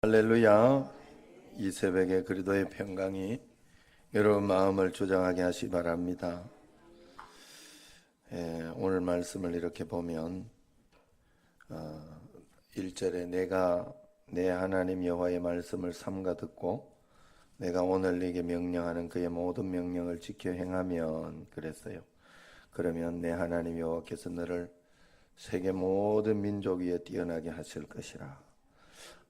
할렐루야. 이 새벽에 그리스도의 평강이 여러분 마음을 주장하게 하시 바랍니다. 오늘 말씀을 이렇게 보면 1절에 내가 내 하나님 여호와의 말씀을 삼가 듣고 내가 오늘 네게 명령하는 그의 모든 명령을 지켜 행하면 그랬어요. 그러면 내 하나님 여호와께서 너를 세계 모든 민족 위에 뛰어나게 하실 것이라.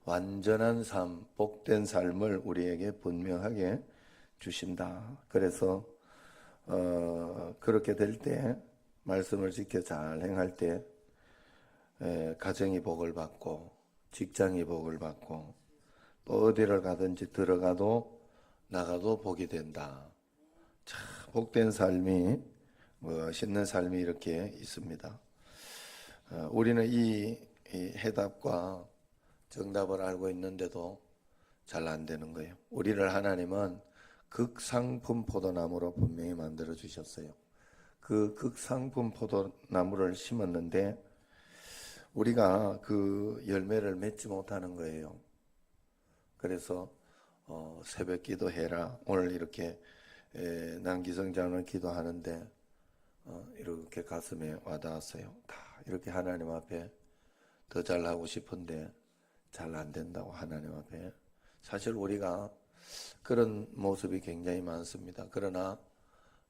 완전한 삶, 복된 삶을 우리에게 분명하게 주신다. 그래서 그렇게 될 때, 말씀을 지켜 잘 행할 때 가정이 복을 받고 직장이 복을 받고 또 어디를 가든지 들어가도 나가도 복이 된다. 참 복된 삶이, 멋있는 삶이 이렇게 있습니다. 우리는 이 해답과 정답을 알고 있는데도 잘 안 되는 거예요. 우리를 하나님은 극상품 포도나무로 분명히 만들어 주셨어요. 그 극상품 포도나무를 심었는데 우리가 그 열매를 맺지 못하는 거예요. 그래서 새벽 기도해라. 오늘 이렇게 난기성장을 기도하는데 이렇게 가슴에 와닿았어요. 다 이렇게 하나님 앞에 더 잘하고 싶은데 잘 안 된다고 하나님 앞에. 사실 우리가 그런 모습이 굉장히 많습니다. 그러나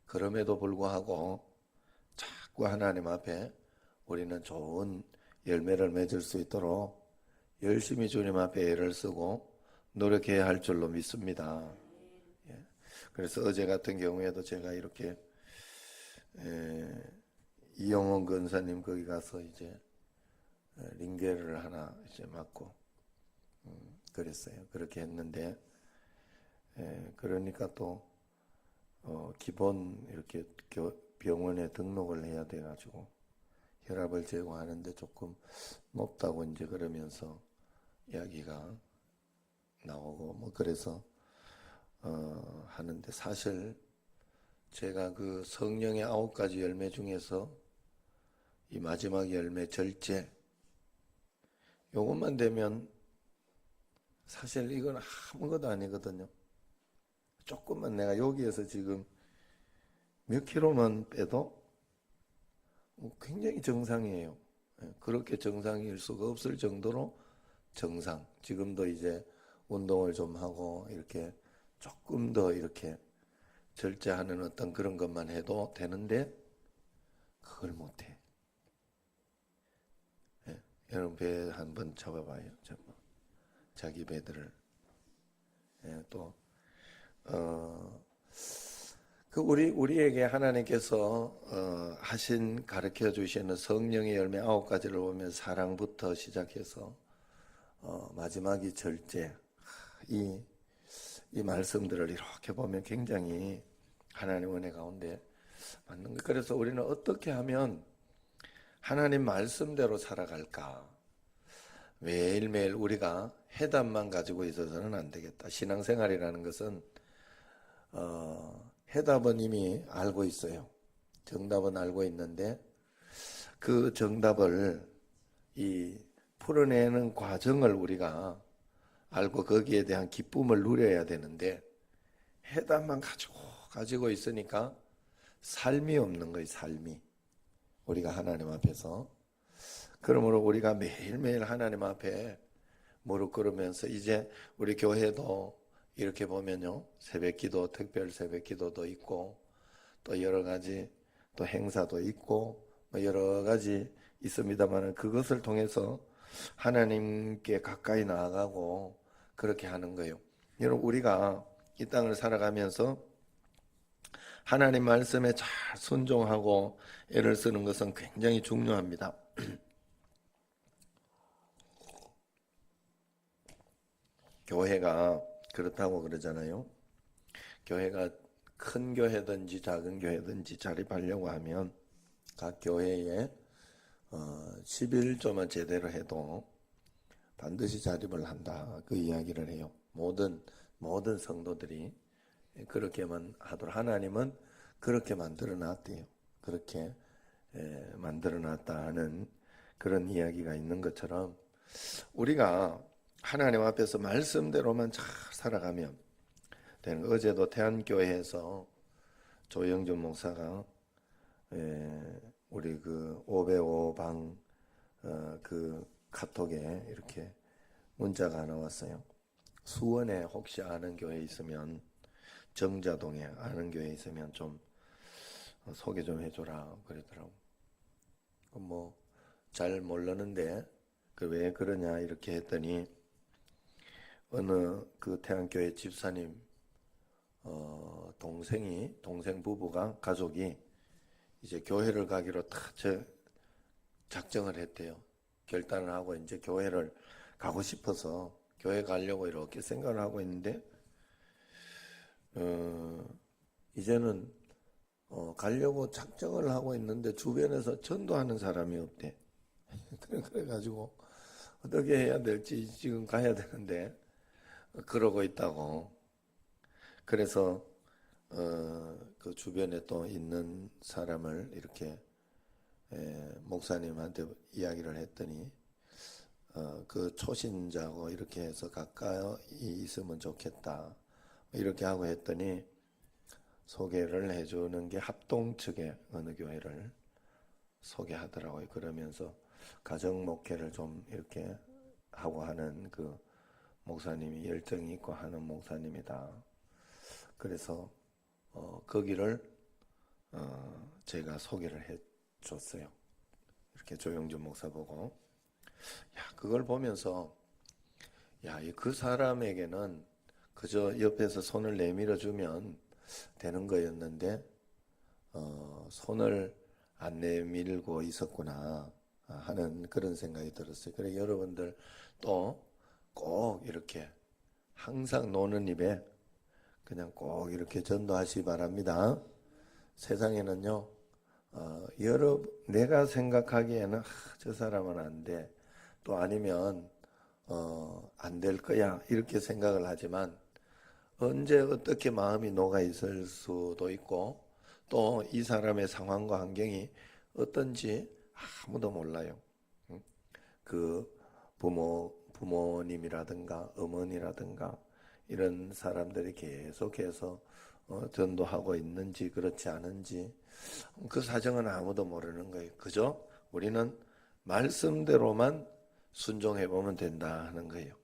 그럼에도 불구하고 자꾸 하나님 앞에 우리는 좋은 열매를 맺을 수 있도록 열심히 주님 앞에 애를 쓰고 노력해야 할 줄로 믿습니다. 그래서 어제 같은 경우에도 제가 이렇게 이영원 권사님 거기 가서 이제 링겔을 하나 이제 맞고 그랬어요. 그렇게 했는데 그러니까 또 기본 이렇게 병원에 등록을 해야 돼가지고 혈압을 제거하는데 조금 높다고 이제 그러면서 이야기가 나오고 뭐 그래서 하는데 사실 제가 그 성령의 9가지 열매 중에서 이 마지막 열매 절제 요것만 되면 사실 이건 아무것도 아니거든요. 조금만 내가 여기에서 지금 몇 킬로만 빼도 굉장히 정상이에요. 그렇게 정상일 수가 없을 정도로 정상. 지금도 이제 운동을 좀 하고 이렇게 조금 더 이렇게 절제하는 어떤 그런 것만 해도 되는데 그걸 못해. 여러분 배 한번 잡아봐요. 자기 배들을. 또 우리에게 하나님께서 하신 가르쳐 주시는 성령의 열매 9가지를 보면 사랑부터 시작해서 마지막이 절제. 이 말씀들을 이렇게 보면 굉장히 하나님 은혜 가운데 맞는 것. 그래서 우리는 어떻게 하면 하나님 말씀대로 살아갈까? 매일매일 우리가 해답만 가지고 있어서는 안 되겠다. 신앙생활이라는 것은 해답은 이미 알고 있어요. 정답은 알고 있는데 그 정답을 풀어내는 과정을 우리가 알고 거기에 대한 기쁨을 누려야 되는데 해답만 가지고 있으니까 삶이 없는 거예요. 삶이. 우리가 하나님 앞에서. 그러므로 우리가 매일매일 하나님 앞에 무릎 꿇으면서 이제 우리 교회도 이렇게 보면요. 새벽기도, 특별 새벽기도도 있고 또 여러 가지 또 행사도 있고 뭐 여러 가지 있습니다만 그것을 통해서 하나님께 가까이 나아가고 그렇게 하는 거예요. 여러분 우리가 이 땅을 살아가면서 하나님 말씀에 잘 순종하고 애를 쓰는 것은 굉장히 중요합니다. 교회가 그렇다고 그러잖아요. 교회가 큰 교회든지 작은 교회든지 자립하려고 하면 각 교회에 11조만 제대로 해도 반드시 자립을 한다. 그 이야기를 해요. 모든 성도들이 그렇게만 하도록 하나님은 그렇게 만들어 놨대요. 그렇게 만들어 놨다는 그런 이야기가 있는 것처럼 우리가 하나님 앞에서 말씀대로만 잘 살아가면 되는 거. 어제도 태안교회에서 조영준 목사가 우리 그 505방 그 카톡에 이렇게 문자가 하나 왔어요. 수원에 혹시 아는 교회 있으면, 정자동에 아는 교회 있으면 좀 소개 좀 해줘라 그러더라고. 뭐 잘 모르는데 그 왜 그러냐 이렇게 했더니 어느 그 태안교회 집사님 동생 부부가 가족이 이제 교회를 가기로 다 작정을 했대요. 결단을 하고 이제 교회를 가고 싶어서 교회 가려고 이렇게 생각을 하고 있는데 이제는 가려고 작정을 하고 있는데 주변에서 전도하는 사람이 없대. 그래가지고 어떻게 해야 될지 지금 가야 되는데 그러고 있다고. 그래서 그 주변에 또 있는 사람을 이렇게 목사님한테 이야기를 했더니 그 초신자고 이렇게 해서 가까이 있으면 좋겠다 이렇게 하고 했더니 소개를 해주는 게 합동 측의 어느 교회를 소개하더라고요. 그러면서 가정 목회를 좀 이렇게 하고 하는 그 목사님이 열정이 있고 하는 목사님이다. 그래서 거기를 제가 소개를 해줬어요. 이렇게 조영준 목사 보고, 그걸 보면서 그 사람에게는 그저 옆에서 손을 내밀어 주면 되는 거였는데 손을 안 내밀고 있었구나 하는 그런 생각이 들었어요. 그래 여러분들 또 꼭 이렇게 항상 노는 입에 그냥 꼭 이렇게 전도하시기 바랍니다. 세상에는요, 내가 생각하기에는 저 사람은 안 돼. 또 아니면 안 될 거야. 이렇게 생각을 하지만 언제 어떻게 마음이 녹아 있을 수도 있고 또 이 사람의 상황과 환경이 어떤지 아무도 몰라요. 그 부모님이라든가 어머니라든가 이런 사람들이 계속해서 전도하고 있는지 그렇지 않은지 그 사정은 아무도 모르는 거예요. 그죠? 우리는 말씀대로만 순종해 보면 된다 하는 거예요.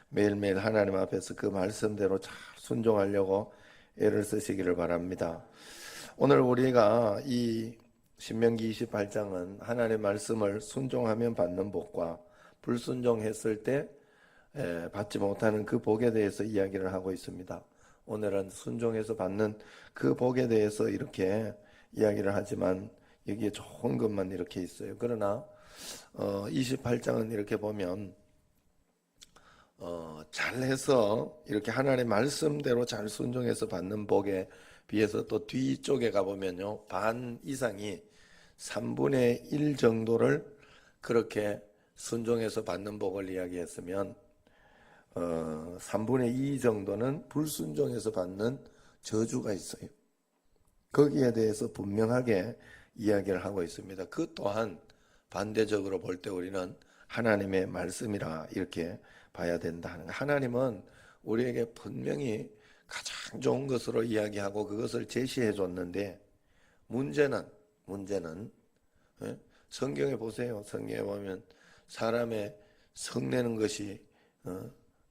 매일매일 하나님 앞에서 그 말씀대로 잘 순종하려고 애를 쓰시기를 바랍니다. 오늘 우리가 이 신명기 28장은 하나님의 말씀을 순종하면 받는 복과 불순종했을 때 받지 못하는 그 복에 대해서 이야기를 하고 있습니다. 오늘은 순종해서 받는 그 복에 대해서 이렇게 이야기를 하지만 여기에 좋은 것만 이렇게 있어요. 그러나 28장은 이렇게 보면 잘해서 이렇게 하나님의 말씀대로 잘 순종해서 받는 복에 비해서 또 뒤쪽에 가보면요, 반 이상이 3분의 1 정도를 그렇게 순종해서 받는 복을 이야기했으면 3분의 2 정도는 불순종해서 받는 저주가 있어요. 거기에 대해서 분명하게 이야기를 하고 있습니다. 그 또한 반대적으로 볼 때 우리는 하나님의 말씀이라 이렇게 봐야 된다 하는 거예요. 하나님은 우리에게 분명히 가장 좋은 것으로 이야기하고 그것을 제시해 줬는데 문제는 성경에 보세요. 성경에 보면 사람의 성내는 것이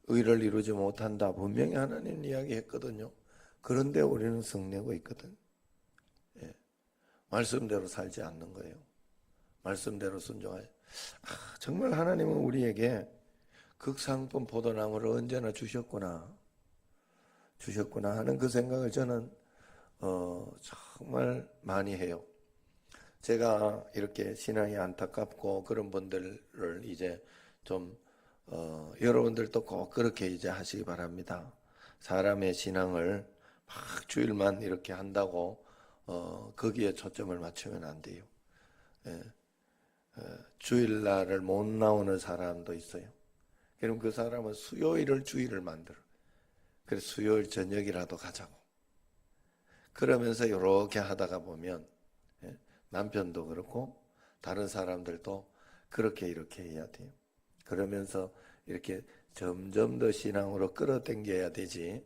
의를 이루지 못한다. 분명히 하나님 이야기했거든요. 그런데 우리는 성내고 있거든. 말씀대로 살지 않는 거예요. 말씀대로 순종하여. 정말 하나님은 우리에게 극상품 포도나무를 언제나 주셨구나 하는 그 생각을 저는 정말 많이 해요. 제가 이렇게 신앙이 안타깝고 그런 분들을 이제 좀 여러분들도 꼭 그렇게 이제 하시기 바랍니다. 사람의 신앙을 막 주일만 이렇게 한다고 거기에 초점을 맞추면 안 돼요. 주일날을 못 나오는 사람도 있어요. 그럼 그 사람은 수요일을 주일을 만들어. 그래서 수요일 저녁이라도 가자고. 그러면서 이렇게 하다가 보면 남편도 그렇고 다른 사람들도 그렇게 이렇게 해야 돼요. 그러면서 이렇게 점점 더 신앙으로 끌어당겨야 되지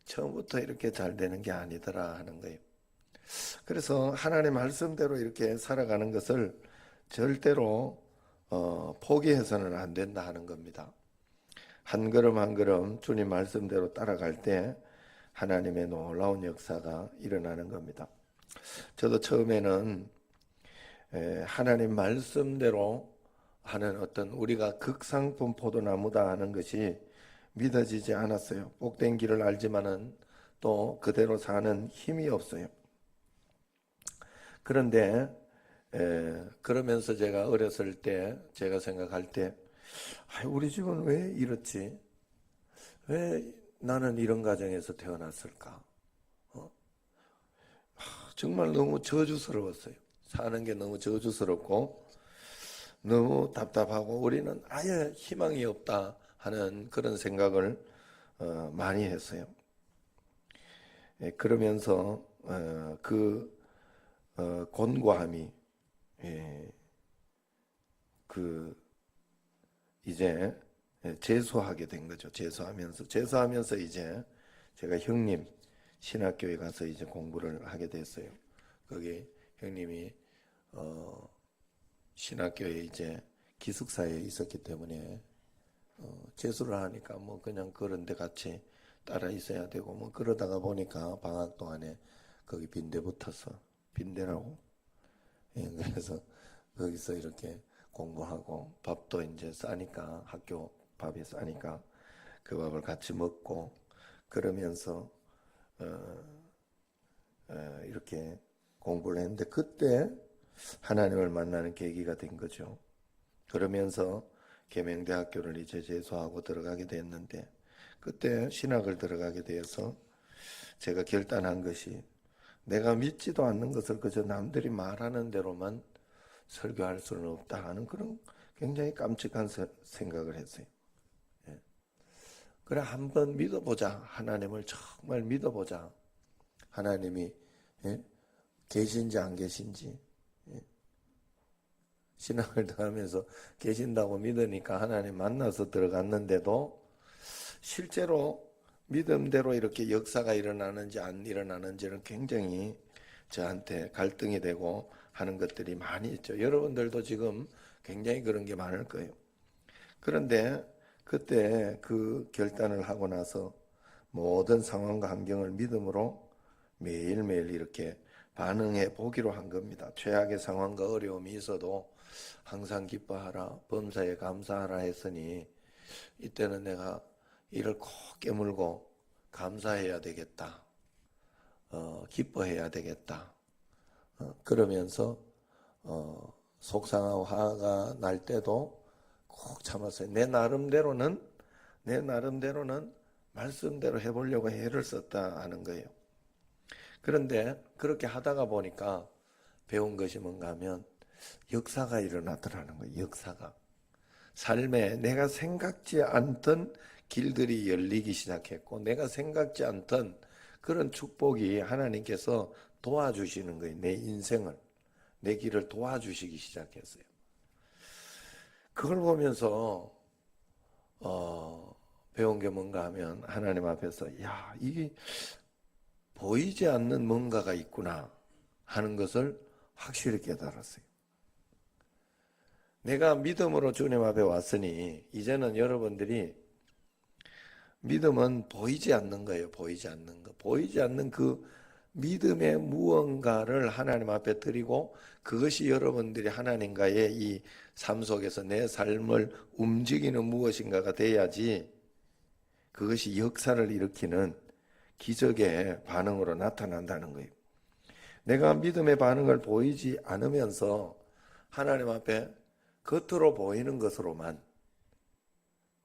처음부터 이렇게 잘 되는 게 아니더라 하는 거예요. 그래서 하나님 말씀대로 이렇게 살아가는 것을 절대로 포기해서는 안 된다 하는 겁니다. 한 걸음 한 걸음 주님 말씀대로 따라갈 때 하나님의 놀라운 역사가 일어나는 겁니다. 저도 처음에는 하나님 말씀대로 하는 어떤 우리가 극상품 포도나무다 하는 것이 믿어지지 않았어요. 복된 길을 알지만은 또 그대로 사는 힘이 없어요. 그런데 그러면서 제가 어렸을 때 제가 생각할 때 우리 집은 왜 이렇지? 왜 나는 이런 가정에서 태어났을까? 정말 너무 저주스러웠어요. 사는 게 너무 저주스럽고 너무 답답하고 우리는 아예 희망이 없다 하는 그런 생각을 많이 했어요. 그러면서 그 곤고함이 이제 재수하게 된 거죠. 재수하면서 이제 제가 형님 신학교에 가서 이제 공부를 하게 됐어요. 거기 형님이 신학교에 이제 기숙사에 있었기 때문에 재수를 하니까 뭐 그냥 그런 데 같이 따라 있어야 되고 뭐 그러다가 보니까 방학 동안에 거기 빈대 붙어서 빈대라고 그래서 거기서 이렇게 공부하고 밥도 이제 싸니까 학교 밥이 싸니까 그 밥을 같이 먹고 그러면서 이렇게 공부를 했는데 그때 하나님을 만나는 계기가 된 거죠. 그러면서 계명대학교를 이제 재수하고 들어가게 됐는데 그때 신학을 들어가게 되어서 제가 결단한 것이 내가 믿지도 않는 것을 그저 남들이 말하는 대로만 설교할 수는 없다 하는 그런 굉장히 깜찍한 생각을 했어요. 그래 한번 믿어보자. 하나님을 정말 믿어보자. 하나님이 계신지 안 계신지 신앙을 들어가면서 계신다고 믿으니까 하나님 만나서 들어갔는데도 실제로 믿음대로 이렇게 역사가 일어나는지 안 일어나는지는 굉장히 저한테 갈등이 되고 하는 것들이 많이 있죠. 여러분들도 지금 굉장히 그런 게 많을 거예요. 그런데 그때 그 결단을 하고 나서 모든 상황과 환경을 믿음으로 매일매일 이렇게 반응해 보기로 한 겁니다. 최악의 상황과 어려움이 있어도 항상 기뻐하라, 범사에 감사하라 했으니 이때는 내가 이를 꼭 깨물고 감사해야 되겠다. 기뻐해야 되겠다. 그러면서 속상하고 화가 날 때도 꼭 참았어요. 내 나름대로는 말씀대로 해보려고 애를 썼다 하는 거예요. 그런데 그렇게 하다가 보니까 배운 것이 뭔가 하면 역사가 일어나더라는 거예요. 역사가. 삶에 내가 생각지 않던 길들이 열리기 시작했고 내가 생각지 않던 그런 축복이 하나님께서 도와주시는 거예요. 내 인생을, 내 길을 도와주시기 시작했어요. 그걸 보면서 배운 게 뭔가 하면 하나님 앞에서 야 이게 보이지 않는 뭔가가 있구나 하는 것을 확실히 깨달았어요. 내가 믿음으로 주님 앞에 왔으니 이제는 여러분들이 믿음은 보이지 않는 거예요. 보이지 않는 거. 보이지 않는 그 믿음의 무언가를 하나님 앞에 드리고 그것이 여러분들이 하나님과의 이 삶 속에서 내 삶을 움직이는 무엇인가가 돼야지 그것이 역사를 일으키는 기적의 반응으로 나타난다는 거예요. 내가 믿음의 반응을 보이지 않으면서 하나님 앞에 겉으로 보이는 것으로만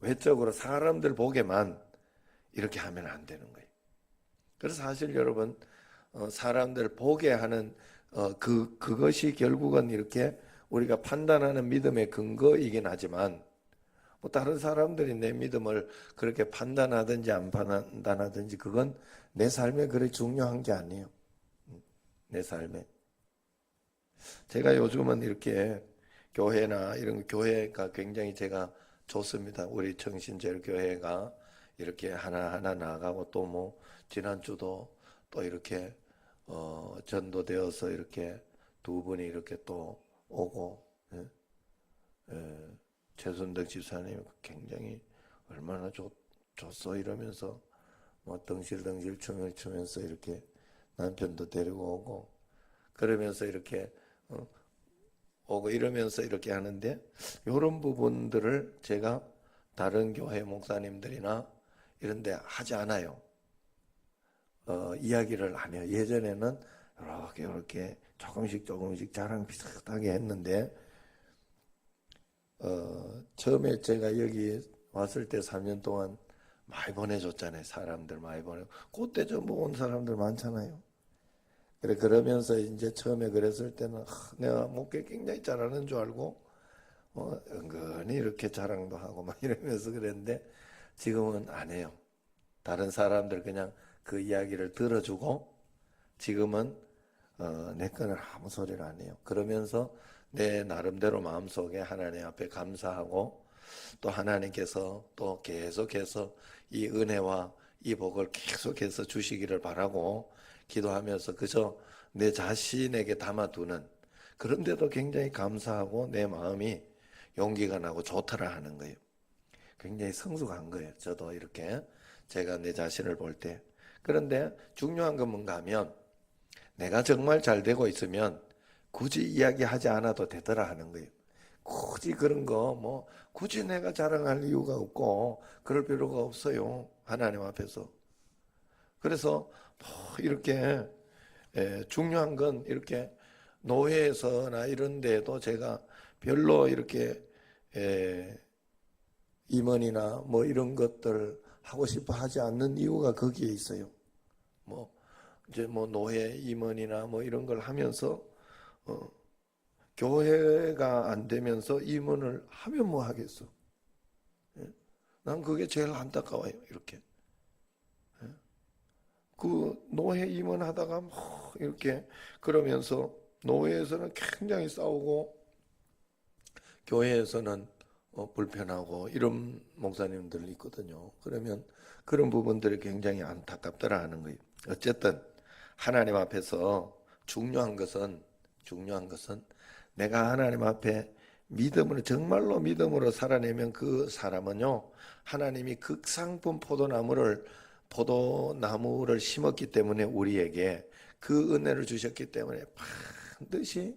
외적으로 사람들 보게만 이렇게 하면 안 되는 거예요. 그래서 사실 여러분 사람들 보게 하는 그것이 결국은 이렇게 우리가 판단하는 믿음의 근거이긴 하지만 뭐 다른 사람들이 내 믿음을 그렇게 판단하든지 안 판단하든지 그건 내 삶에 그렇게 중요한 게 아니에요. 내 삶에. 제가 요즘은 이렇게 교회나 이런 교회가 굉장히 제가 좋습니다. 우리 청신제일교회가 이렇게 하나하나 나아가고 또 뭐 지난주도 또 이렇게 전도되어서 이렇게 두 분이 이렇게 또 오고 예? 최순덕 집사님 굉장히 얼마나 좋소 이러면서 뭐 덩실덩실 춤을 추면서 이렇게 남편도 데리고 오고 그러면서 이렇게 오고 이러면서 이렇게 하는데 이런 부분들을 제가 다른 교회 목사님들이나 이런 데 하지 않아요. 이야기를 안 해요. 예전에는 이렇게 조금씩 자랑 비슷하게 했는데 처음에 제가 여기 왔을 때 3년 동안 많이 보내줬잖아요. 사람들 많이 보내고 그때 전부 온 사람들 많잖아요. 그러면서 이제 처음에 그랬을 때는 내가 목회 굉장히 잘하는 줄 알고 은근히 이렇게 자랑도 하고 막 이러면서 그랬는데 지금은 안 해요. 다른 사람들 그냥 그 이야기를 들어주고 지금은 내 거는 아무 소리를 안 해요. 그러면서 내 나름대로 마음속에 하나님 앞에 감사하고 또 하나님께서 또 계속해서 이 은혜와 이 복을 계속해서 주시기를 바라고 기도하면서 그저 내 자신에게 담아두는 그런데도 굉장히 감사하고 내 마음이 용기가 나고 좋더라 하는 거예요. 굉장히 성숙한 거예요. 저도 이렇게 제가 내 자신을 볼 때. 그런데 중요한 건 뭔가 하면 내가 정말 잘 되고 있으면 굳이 이야기하지 않아도 되더라 하는 거예요. 굳이 그런 거 뭐 굳이 내가 자랑할 이유가 없고 그럴 필요가 없어요. 하나님 앞에서. 그래서 뭐 이렇게 중요한 건 이렇게 노회에서나 이런 데도 제가 별로 이렇게 임원이나 뭐 이런 것들 하고 싶어 하지 않는 이유가 거기에 있어요. 뭐 이제 뭐 노회 임원이나 뭐 이런 걸 하면서 교회가 안 되면서 임원을 하면 뭐 하겠어? 예? 난 그게 제일 안타까워요. 이렇게 그 노회 임원 하다가 뭐 이렇게 그러면서 노회에서는 굉장히 싸우고 교회에서는 불편하고 이런 목사님들 있거든요. 그러면 그런 부분들이 굉장히 안타깝더라 하는 거예요. 어쨌든 하나님 앞에서 중요한 것은 내가 하나님 앞에 믿음으로 정말로 믿음으로 살아내면 그 사람은요 하나님이 극상품 포도나무를 심었기 때문에 우리에게 그 은혜를 주셨기 때문에 반드시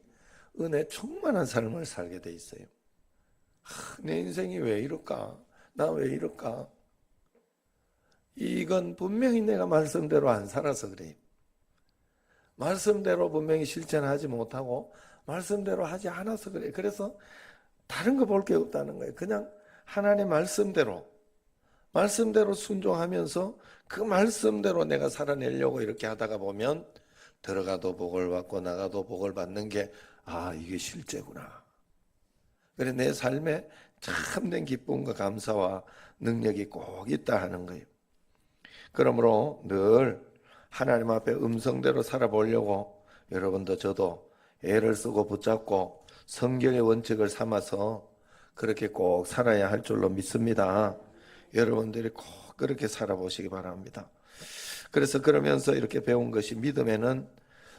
은혜 충만한 삶을 살게 돼 있어요. 내 인생이 왜 이럴까? 나 왜 이럴까? 이건 분명히 내가 말씀대로 안 살아서 그래요. 말씀대로 분명히 실천하지 못하고 말씀대로 하지 않아서 그래요. 그래서 다른 거 볼 게 없다는 거예요. 그냥 하나님 말씀대로 순종하면서 그 말씀대로 내가 살아내려고 이렇게 하다가 보면 들어가도 복을 받고 나가도 복을 받는 게 이게 실제구나. 그래 내 삶에 참된 기쁨과 감사와 능력이 꼭 있다 하는 거예요. 그러므로 늘 하나님 앞에 음성대로 살아보려고 여러분도 저도 애를 쓰고 붙잡고 성경의 원칙을 삼아서 그렇게 꼭 살아야 할 줄로 믿습니다. 여러분들이 꼭 그렇게 살아보시기 바랍니다. 그래서 그러면서 이렇게 배운 것이 믿음에는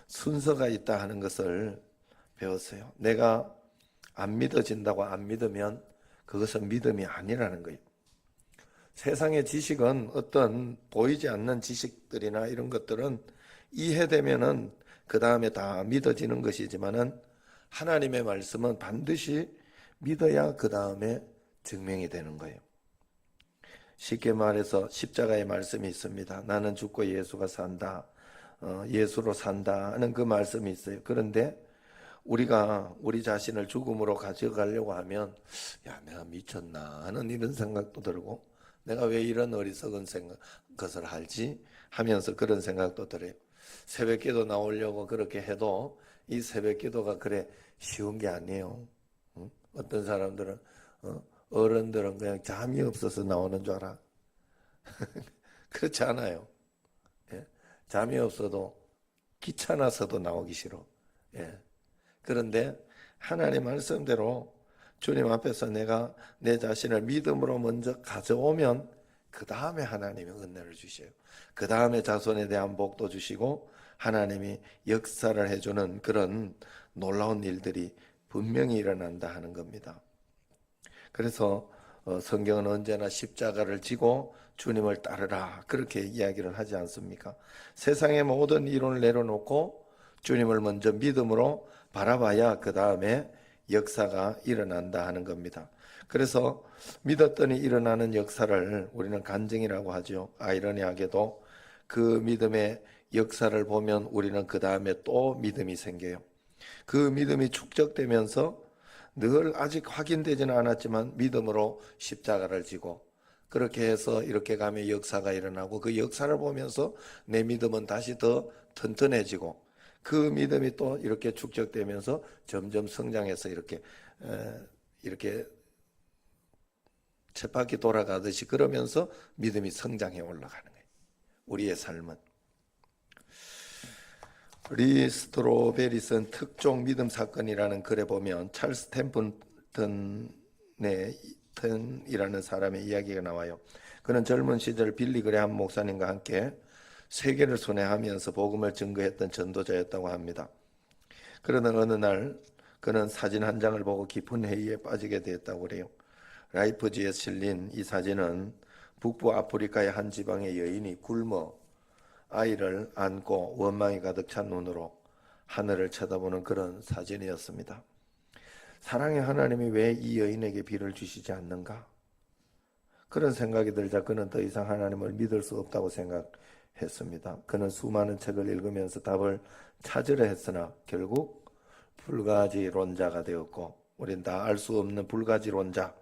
순서가 있다 하는 것을 배웠어요. 내가 안 믿어진다고 안 믿으면 그것은 믿음이 아니라는 거예요. 세상의 지식은 어떤 보이지 않는 지식들이나 이런 것들은 이해되면은 그 다음에 다 믿어지는 것이지만은 하나님의 말씀은 반드시 믿어야 그 다음에 증명이 되는 거예요. 쉽게 말해서 십자가의 말씀이 있습니다. 나는 죽고 예수가 산다. 예수로 산다 하는 그 말씀이 있어요. 그런데 우리가 우리 자신을 죽음으로 가져가려고 하면 내가 미쳤나 하는 이런 생각도 들고 내가 왜 이런 어리석은 것을 할지 하면서 그런 생각도 들어요. 새벽기도 나오려고 그렇게 해도 이 새벽기도가 그래 쉬운 게 아니에요. 어떤 사람들은 어른들은 그냥 잠이 없어서 나오는 줄 알아. 그렇지 않아요. 예? 잠이 없어도 귀찮아서도 나오기 싫어. 예. 그런데 하나님 말씀대로 주님 앞에서 내가 내 자신을 믿음으로 먼저 가져오면 그 다음에 하나님이 은혜를 주셔요. 그 다음에 자손에 대한 복도 주시고 하나님이 역사를 해주는 그런 놀라운 일들이 분명히 일어난다 하는 겁니다. 그래서 성경은 언제나 십자가를 지고 주님을 따르라 그렇게 이야기를 하지 않습니까? 세상의 모든 이론을 내려놓고 주님을 먼저 믿음으로 바라봐야 그 다음에 역사가 일어난다 하는 겁니다. 그래서 믿었더니 일어나는 역사를 우리는 간증이라고 하죠. 아이러니하게도 그 믿음의 역사를 보면 우리는 그 다음에 또 믿음이 생겨요. 그 믿음이 축적되면서 늘 아직 확인되지는 않았지만 믿음으로 십자가를 지고 그렇게 해서 이렇게 가면 역사가 일어나고 그 역사를 보면서 내 믿음은 다시 더 튼튼해지고 그 믿음이 또 이렇게 축적되면서 점점 성장해서 이렇게 쳇바퀴 돌아가듯이 그러면서 믿음이 성장해 올라가는 거예요. 우리의 삶은. 리 스트로베리 쓴 특종 믿음 사건이라는 글에 보면 찰스 템플턴이라는 사람의 이야기가 나와요. 그는 젊은 시절 빌리 그레함 목사님과 함께 세계를 순회하면서 복음을 증거했던 전도자였다고 합니다. 그러던 어느 날 그는 사진 한 장을 보고 깊은 회의에 빠지게 되었다고 그래요. 라이프지에 실린 이 사진은 북부 아프리카의 한 지방의 여인이 굶어 아이를 안고 원망이 가득 찬 눈으로 하늘을 쳐다보는 그런 사진이었습니다. 사랑의 하나님이 왜 이 여인에게 비를 주시지 않는가? 그런 생각이 들자 그는 더 이상 하나님을 믿을 수 없다고 생각했습니다. 그는 수많은 책을 읽으면서 답을 찾으려 했으나 결국 불가지론자가 되었고 우린 다 알 수 없는 불가지론자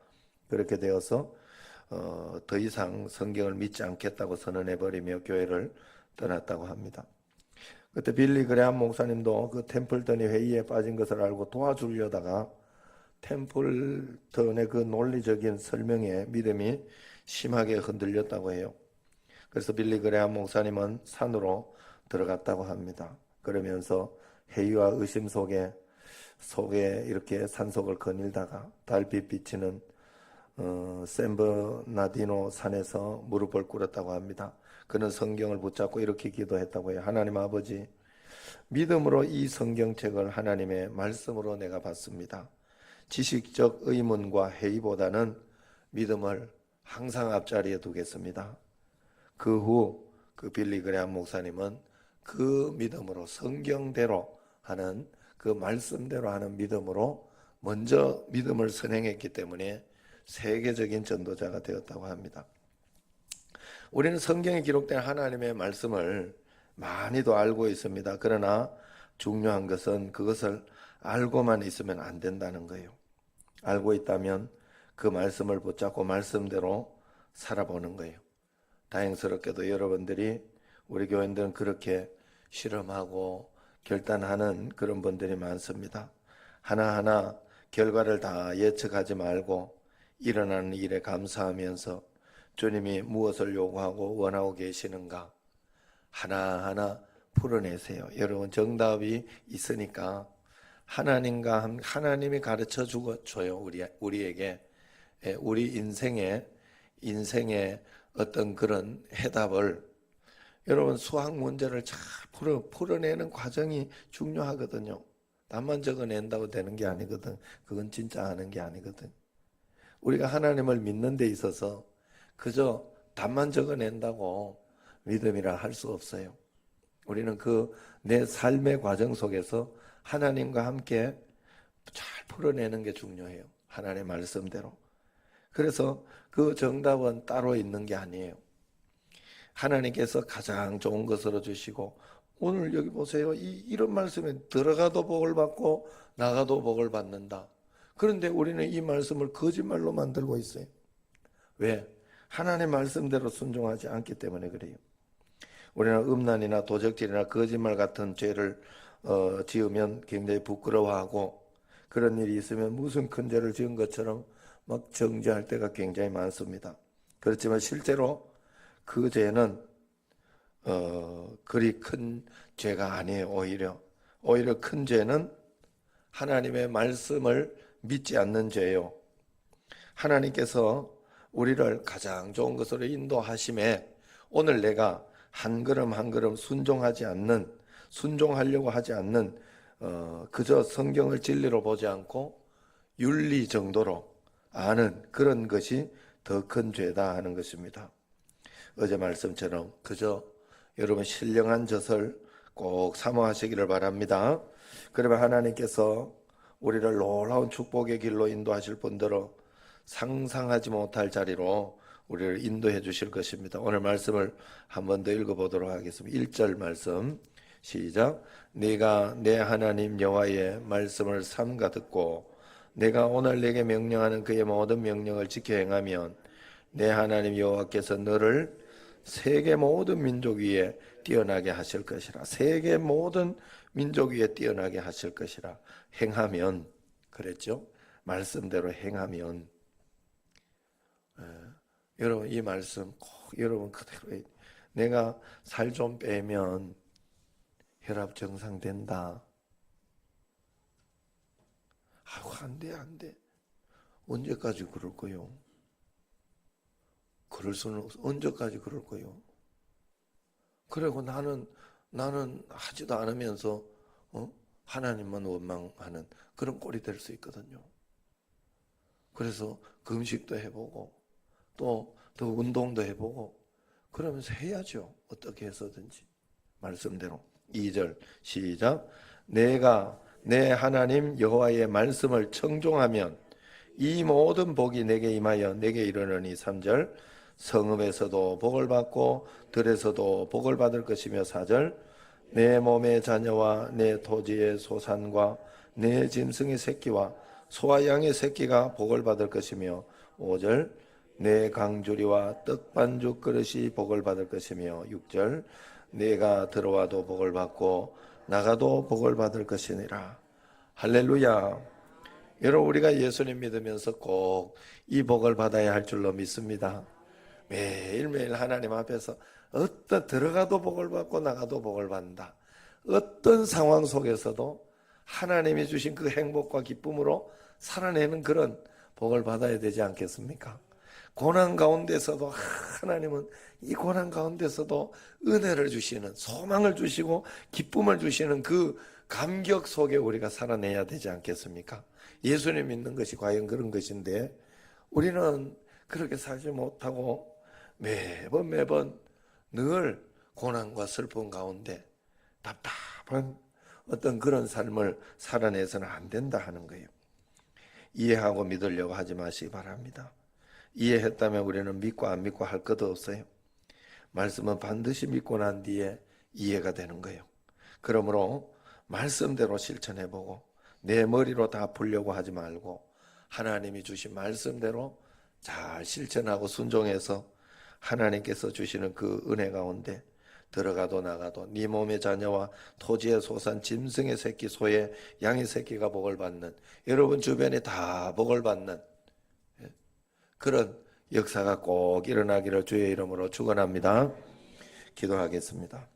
그렇게 되어서 더 이상 성경을 믿지 않겠다고 선언해버리며 교회를 떠났다고 합니다. 그때 빌리 그레함 목사님도 그 템플턴이 회의에 빠진 것을 알고 도와주려다가 템플턴의 그 논리적인 설명에 믿음이 심하게 흔들렸다고 해요. 그래서 빌리 그레함 목사님은 산으로 들어갔다고 합니다. 그러면서 회의와 의심 속에 이렇게 산속을 거닐다가 달빛 비치는 샌버나디노 산에서 무릎을 꿇었다고 합니다. 그는 성경을 붙잡고 이렇게 기도했다고 해요. 하나님 아버지, 믿음으로 이 성경책을 하나님의 말씀으로 내가 받습니다. 지식적 의문과 회의보다는 믿음을 항상 앞자리에 두겠습니다. 그 후 그 빌리 그레함 목사님은 그 믿음으로 성경대로 하는 그 말씀대로 하는 믿음으로 먼저 믿음을 선행했기 때문에 세계적인 전도자가 되었다고 합니다. 우리는 성경에 기록된 하나님의 말씀을 많이도 알고 있습니다. 그러나 중요한 것은 그것을 알고만 있으면 안 된다는 거예요. 알고 있다면 그 말씀을 붙잡고 말씀대로 살아보는 거예요. 다행스럽게도 여러분들이 우리 교인들은 그렇게 실험하고 결단하는 그런 분들이 많습니다. 하나하나 결과를 다 예측하지 말고 일어나는 일에 감사하면서 주님이 무엇을 요구하고 원하고 계시는가 하나하나 풀어내세요. 여러분 정답이 있으니까 하나님이 가르쳐 줘요. 우리에게 우리 인생의 어떤 그런 해답을 여러분 수학 문제를 잘 풀어내는 과정이 중요하거든요. 답만 적어낸다고 되는 게 아니거든. 그건 진짜 하는 게 아니거든. 우리가 하나님을 믿는 데 있어서 그저 답만 적어낸다고 믿음이라 할 수 없어요. 우리는 그 내 삶의 과정 속에서 하나님과 함께 잘 풀어내는 게 중요해요. 하나님의 말씀대로. 그래서 그 정답은 따로 있는 게 아니에요. 하나님께서 가장 좋은 것으로 주시고 오늘 여기 보세요. 이런 말씀에 들어가도 복을 받고 나가도 복을 받는다. 그런데 우리는 이 말씀을 거짓말로 만들고 있어요. 왜? 하나님의 말씀대로 순종하지 않기 때문에 그래요. 우리는 음란이나 도적질이나 거짓말 같은 죄를 지으면 굉장히 부끄러워하고 그런 일이 있으면 무슨 큰 죄를 지은 것처럼 막 정죄할 때가 굉장히 많습니다. 그렇지만 실제로 그 죄는 그리 큰 죄가 아니에요. 오히려 큰 죄는 하나님의 말씀을 믿지 않는 죄요. 하나님께서 우리를 가장 좋은 것으로 인도하심에 오늘 내가 한 걸음 한 걸음 순종하려고 하지 않는 그저 성경을 진리로 보지 않고 윤리 정도로 아는 그런 것이 더 큰 죄다 하는 것입니다. 어제 말씀처럼 그저 여러분 신령한 젖을 꼭 사모하시기를 바랍니다. 그러면 하나님께서 우리를 놀라운 축복의 길로 인도하실 분들로 상상하지 못할 자리로 우리를 인도해 주실 것입니다. 오늘 말씀을 한 번 더 읽어보도록 하겠습니다. 1절 말씀 시작. 네가 내 하나님 여호와의 말씀을 삼가 듣고 내가 오늘 내게 명령하는 그의 모든 명령을 지켜 행하면 내 하나님 여호와께서 너를 세계 모든 민족 위에 뛰어나게 하실 것이라. 세계 모든 민족 위에 뛰어나게 하실 것이라. 행하면 그랬죠. 말씀대로 행하면 여러분 이 말씀 꼭 여러분 그대로 내가 살 좀 빼면 혈압 정상된다. 아이고 안 돼. 언제까지 그럴 거요? 그럴 수는 없어. 언제까지 그럴 거요? 그리고 나는 하지도 않으면서 하나님만 원망하는 그런 꼴이 될 수 있거든요. 그래서 금식도 해보고 또 더 운동도 해보고 그러면서 해야죠. 어떻게 해서든지 말씀대로. 2절 시작. 내가 내 하나님 여호와의 말씀을 청종하면 이 모든 복이 내게 임하여 내게 이르느니. 3절 성읍에서도 복을 받고 들에서도 복을 받을 것이며. 4절 내 몸의 자녀와 내 토지의 소산과 내 짐승의 새끼와 소와 양의 새끼가 복을 받을 것이며. 5절 내 강주리와 떡반죽 그릇이 복을 받을 것이며. 6절 내가 들어와도 복을 받고 나가도 복을 받을 것이니라. 할렐루야. 여러분 우리가 예수님 믿으면서 꼭 이 복을 받아야 할 줄로 믿습니다. 매일매일 하나님 앞에서 들어가도 복을 받고 나가도 복을 받는다. 어떤 상황 속에서도 하나님이 주신 그 행복과 기쁨으로 살아내는 그런 복을 받아야 되지 않겠습니까? 고난 가운데서도 하나님은 이 고난 가운데서도 은혜를 주시는, 소망을 주시고 기쁨을 주시는 그 감격 속에 우리가 살아내야 되지 않겠습니까? 예수님 믿는 것이 과연 그런 것인데 우리는 그렇게 살지 못하고 매번 늘 고난과 슬픔 가운데 답답한 어떤 그런 삶을 살아내서는 안 된다 하는 거예요. 이해하고 믿으려고 하지 마시기 바랍니다. 이해했다면 우리는 믿고 안 믿고 할 것도 없어요. 말씀은 반드시 믿고 난 뒤에 이해가 되는 거예요. 그러므로 말씀대로 실천해보고 내 머리로 다 풀려고 하지 말고 하나님이 주신 말씀대로 잘 실천하고 순종해서 하나님께서 주시는 그 은혜 가운데 들어가도 나가도 네 몸의 자녀와 토지의 소산 짐승의 새끼 소의 양의 새끼가 복을 받는, 여러분 주변에 다 복을 받는 그런 역사가 꼭 일어나기를 주의 이름으로 축원합니다. 기도하겠습니다.